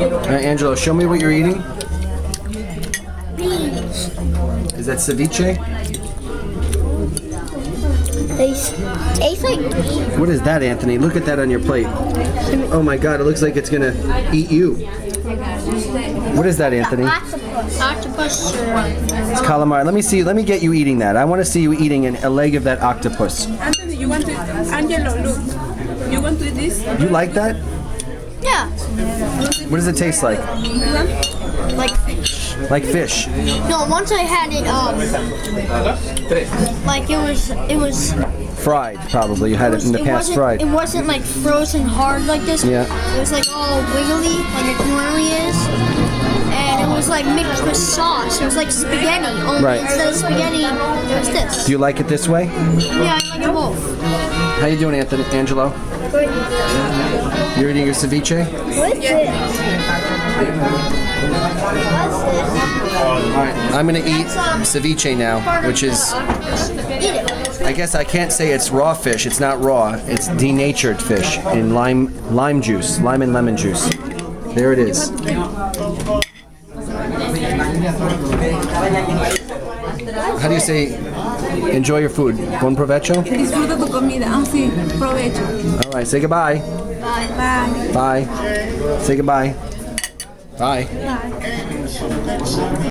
Angelo, show me what you're eating. Beans. Is that ceviche? Tastes like beans. What is that, Anthony? Look at that on your plate. Oh my God, it looks like it's gonna eat you. What is that, Anthony? Octopus. It's calamari. Let me see. Let me get you eating that. I want to see you eating a leg of that octopus. Anthony, you want to eat? Angelo, look. You want to eat this? You like that? Yeah. What does it taste like? Like fish. Like fish. No, once I had it, like it was Fried, probably. You had it in the past fried. It wasn't like frozen hard like this. Yeah. It was like all wiggly, like it normally is. And it was like mixed with sauce. It was like spaghetti. Only Right. instead of spaghetti, it was this. Do you like it this way? Yeah, I like it both. How you doing, Anthony? Angelo? You're eating your ceviche? What's it? All right. I'm gonna eat ceviche now, which is, Eat it. I guess I can't say it's raw fish. It's not raw. It's denatured fish in lime juice, lime and lemon juice. There it is. How do you say, enjoy your food? Buon provecho? Disfruta tu comida. Ah, sí. Provecho. All right, say goodbye. Bye. Bye. Say goodbye. Bye.